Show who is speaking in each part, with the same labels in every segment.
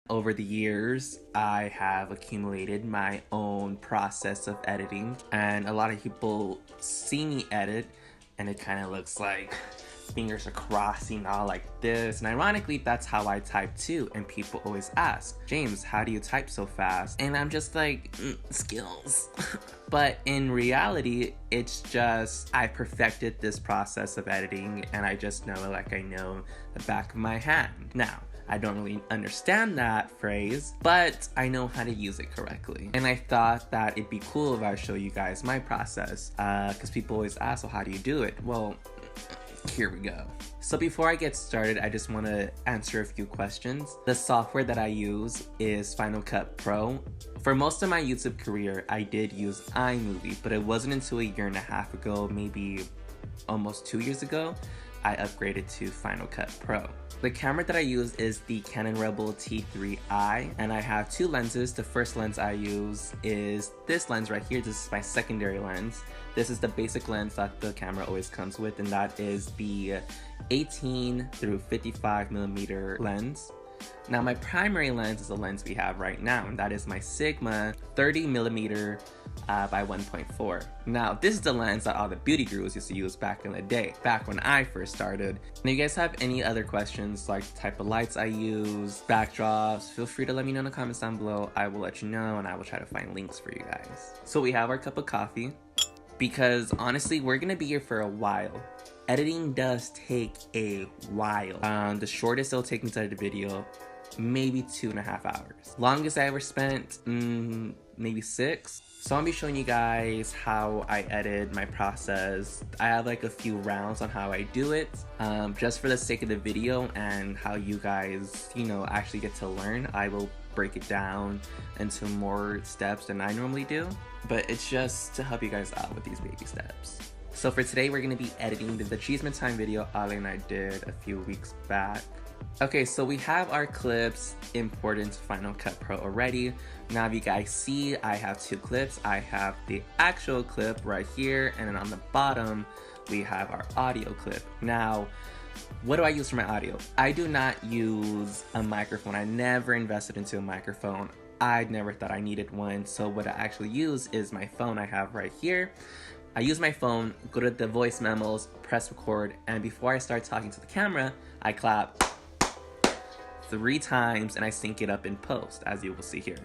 Speaker 1: Over the years, I have accumulated my own process of editing, and a lot of people see me edit and it kind of looks like fingers are crossing all like this, and ironically that's how I type too, and people always ask, James, how do you type so fast? And I'm just like, skills. But in reality, it's just I perfected this process of editing and I just know it like I know the back of my hand. Now, I don't really understand that phrase, but I know how to use it correctly. And I thought that it'd be cool if I show you guys my process, because people always ask, well, how do you do it? Well, here we go. So before I get started, I just want to answer a few questions. The software that I use is Final Cut Pro. For most of my YouTube career, I did use iMovie, but it wasn't until a year and a half ago, maybe almost 2 years ago, I upgraded to Final Cut Pro. The camera that I use is the Canon Rebel T3i, and I have two lenses. The first lens I use is this lens right here. This is my secondary lens. This is the basic lens that the camera always comes with, and that is the 18 through 55 millimeter lens. Now my primary lens is the lens we have right now, and that is my Sigma 30 millimeter by 1.4. Now this is the lens that all the beauty gurus used to use back in the day, back when I first started. And if you guys have any other questions like the type of lights I use, backdrops, feel free to let me know in the comments down below. I will let you know and I will try to find links for you guys. So we have our cup of coffee, because honestly we're gonna be here for a while. Editing does take a while. The shortest it'll take me to edit a video, maybe 2.5 hours. Longest I ever spent, maybe 6. So I'll be showing you guys how I edit, my process. I have like a few rounds on how I do it, just for the sake of the video and how you guys, actually get to learn. I will break it down into more steps than I normally do, but it's just to help you guys out with these baby steps. So for today, we're going to be editing the Achievement Time video Ale and I did a few weeks back. Okay, so we have our clips imported into Final Cut Pro already. Now if you guys see, I have two clips. I have the actual clip right here, and then on the bottom, we have our audio clip. Now, what do I use for my audio? I do not use a microphone. I never invested into a microphone. I never thought I needed one. So what I actually use is my phone I have right here. I use my phone, go to the voice memos, press record, and before I start talking to the camera, I clap 3 times and I sync it up in post, as you will see here.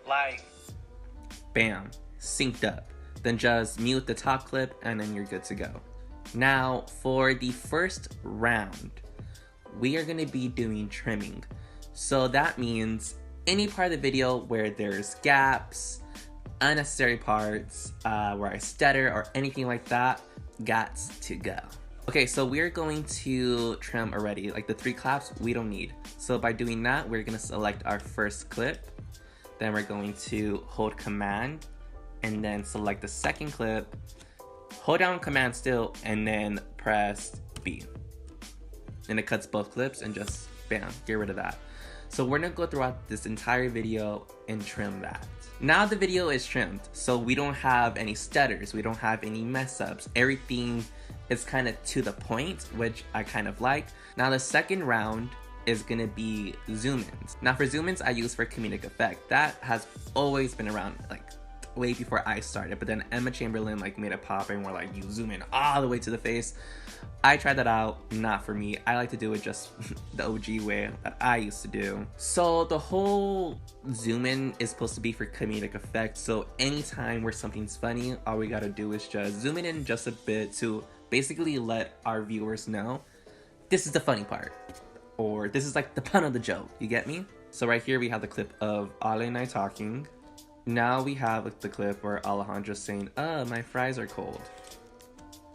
Speaker 1: Like, bam, synced up. Then just mute the top clip and then you're good to go. Now, for the first round, we are gonna be doing trimming. So that means any part of the video where there's gaps, unnecessary parts, where I stutter or anything like that, gots to go. Okay, so we're going to trim already. Like the 3 claps, we don't need. So by doing that, we're gonna select our first clip. Then we're going to hold Command and then select the second clip. Hold down Command still and then press B. And it cuts both clips and just bam, get rid of that. So we're gonna go throughout this entire video and trim that. Now the video is trimmed, so we don't have any stutters, we don't have any mess ups. Everything is kind of to the point, which I kind of like. Now the second round is gonna be zoom ins. Now for zoom ins, I use for comedic effect. That has always been around, like way before I started, but then Emma Chamberlain made it pop and we're like, you zoom in all the way to the face. I tried that out, not for me. I like to do it just the OG way that I used to do. So the whole zoom in is supposed to be for comedic effect. So anytime where something's funny, all we gotta do is just zoom it in just a bit to basically let our viewers know this is the funny part, or this is like the pun of the joke, you get me? So right here we have the clip of Ale and I talking. Now we have the clip where Alejandro's saying, my fries are cold.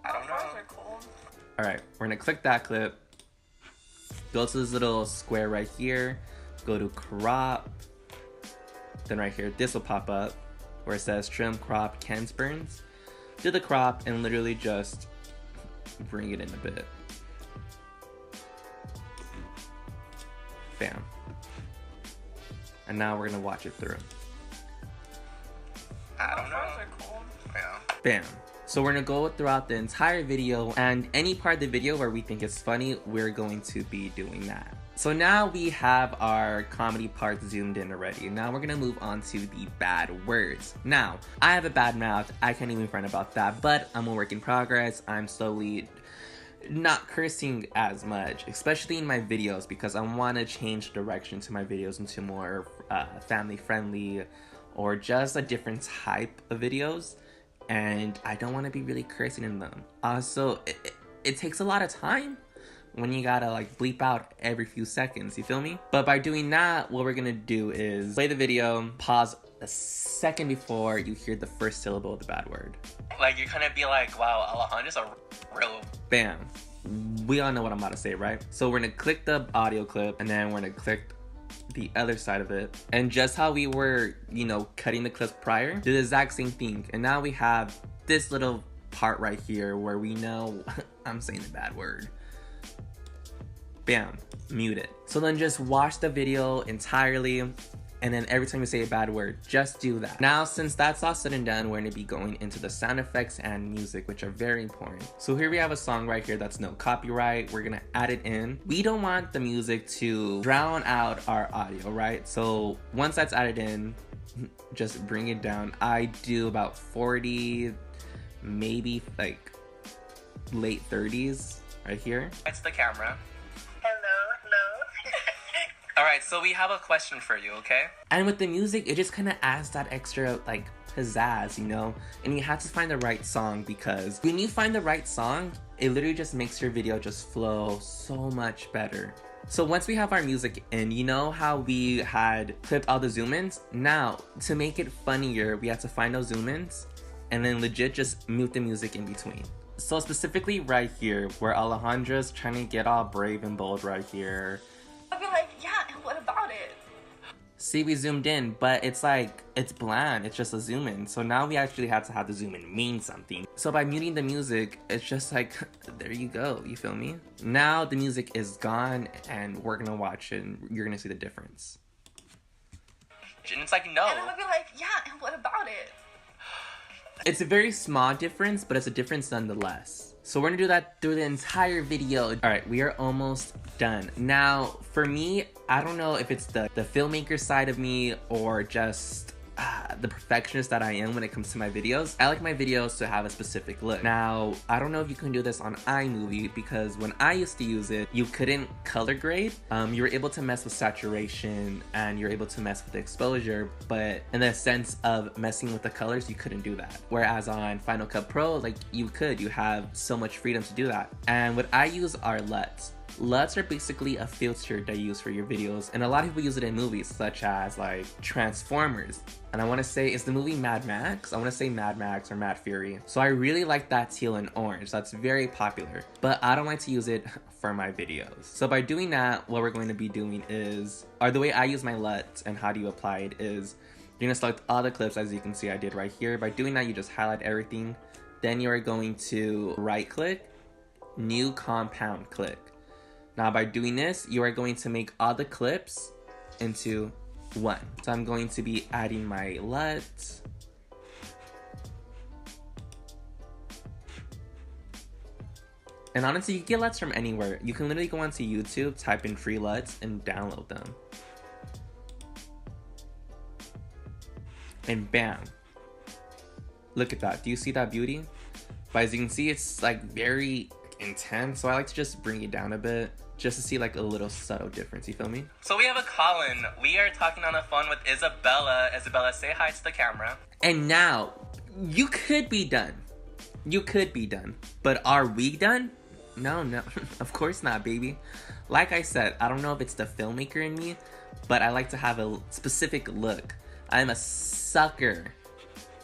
Speaker 2: I don't know. Fries are cold.
Speaker 1: Alright, we're gonna click that clip, go to this little square right here, go to crop, then right here, this will pop up where it says trim, crop, cans, burns. Do the crop and literally just bring it in a bit. Bam. And now we're gonna watch it through.
Speaker 2: I don't know. Fries are cold. Yeah.
Speaker 1: Bam. So we're gonna go throughout the entire video, and any part of the video where we think it's funny, we're going to be doing that. So now we have our comedy part zoomed in already. Now we're gonna move on to the bad words. Now, I have a bad mouth. I can't even front about that, but I'm a work in progress. I'm slowly not cursing as much, especially in my videos, because I want to change direction to my videos into more family friendly or just a different type of videos, and I don't want to be really cursing in them. Also, it takes a lot of time when you gotta like bleep out every few seconds, you feel me? But by doing that, what we're gonna do is play the video, pause a second before you hear the first syllable of the bad word.
Speaker 3: Like, you're gonna be like, wow, Alejandro's a real...
Speaker 1: Bam. We all know what I'm about to say, right? So we're gonna click the audio clip, and then we're gonna click the other side of it. And just how we were, you know, cutting the clips prior, do the exact same thing. And now we have this little part right here where we know I'm saying the bad word. Bam, mute it. So then just watch the video entirely, and then every time you say a bad word, just do that. Now, since that's all said and done, we're gonna be going into the sound effects and music, which are very important. So here we have a song right here that's no copyright. We're gonna add it in. We don't want the music to drown out our audio, right? So once that's added in, just bring it down. I do about 40, maybe like late 30s right here.
Speaker 3: It's the camera.
Speaker 2: Hello.
Speaker 3: Alright, so we have a question for you, okay?
Speaker 1: And with the music, it just kind of adds that extra like pizzazz, you know? And you have to find the right song, because when you find the right song, it literally just makes your video just flow so much better. So once we have our music in, you know how we had clipped all the zoom-ins? Now, to make it funnier, we have to find those zoom-ins and then legit just mute the music in between. So specifically right here, where Alejandra's trying to get all brave and bold right here.
Speaker 2: I'd be like, yeah, and what about it?
Speaker 1: See, we zoomed in, but it's like, it's bland. It's just a zoom in. So now we actually have to have the zoom in mean something. So by muting the music, it's just like, there you go. You feel me? Now the music is gone, and we're gonna watch it, and you're gonna see the difference.
Speaker 3: And it's like, no.
Speaker 2: And I'd be like, yeah, and what about it?
Speaker 1: It's a very small difference, but it's a difference nonetheless. So we're gonna do that through the entire video. All right, we are almost done. Now, for me, I don't know if it's the filmmaker side of me or just the perfectionist that I am when it comes to my videos. I like my videos to have a specific look. Now, I don't know if you can do this on iMovie, because when I used to use it, you couldn't color grade. You were able to mess with saturation and you're able to mess with the exposure, but in the sense of messing with the colors, you couldn't do that. Whereas on Final Cut Pro, like you could, you have so much freedom to do that. And what I use are LUTs. LUTs are basically a filter that you use for your videos, and a lot of people use it in movies such as like Transformers. And I want to say, is the movie Mad Max? I want to say Mad Max or Mad Fury. So I really like that teal and orange. That's very popular, but I don't like to use it for my videos. So by doing that, what we're going to be doing is, or the way I use my LUTs and how do you apply it is, you're gonna select all the clips, as you can see I did right here. By doing that, you just highlight everything. Then you're going to right click, new compound click. Now by doing this, you are going to make all the clips into one. So I'm going to be adding my LUT. And honestly, you can get LUTs from anywhere. You can literally go onto YouTube, type in free LUTs, and download them. And bam. Look at that. Do you see that beauty? But as you can see, it's like very intense. So I like to just bring it down a bit, just to see like a little subtle difference, you feel me?
Speaker 3: So we have a call-in. We are talking on the phone with Isabella. Isabella, say hi to the camera.
Speaker 1: And now, you could be done. You could be done. But are we done? No, of course not, baby. Like I said, I don't know if it's the filmmaker in me, but I like to have a specific look. I'm a sucker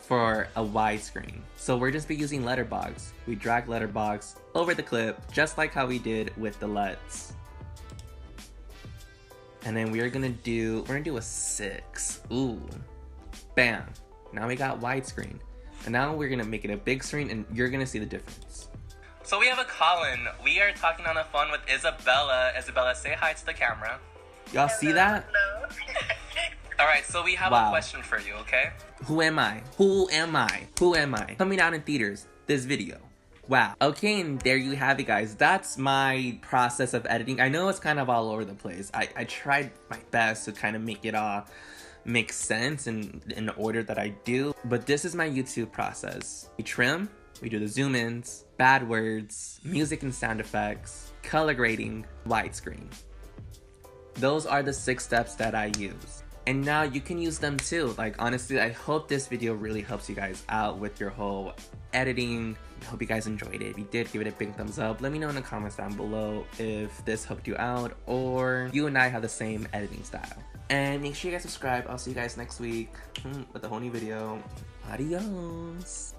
Speaker 1: for a widescreen. So we're just be using letterbox. We drag letterbox over the clip, just like how we did with the LUTs. And then we're gonna do a 6. Ooh, bam. Now we got widescreen. And now we're gonna make it a big screen, and you're gonna see the difference.
Speaker 3: So we have a call-in. We are talking on the phone with Isabella. Isabella, say hi to the camera.
Speaker 1: Y'all see that?
Speaker 2: No.
Speaker 3: Alright, so we have a question for you, okay?
Speaker 1: Who am I? Who am I? Who am I? Coming out in theaters, this video. Wow. Okay, and there you have it, guys. That's my process of editing. I know it's kind of all over the place. I tried my best to kind of make it all make sense in the order that I do, but this is my YouTube process. We trim, we do the zoom ins, bad words, music and sound effects, color grading, widescreen. Those are the 6 steps that I use. And now you can use them too. Like, honestly, I hope this video really helps you guys out with your whole editing. I hope you guys enjoyed it. If you did, give it a big thumbs up. Let me know in the comments down below if this helped you out or you and I have the same editing style. And make sure you guys subscribe. I'll see you guys next week with a whole new video. Adios.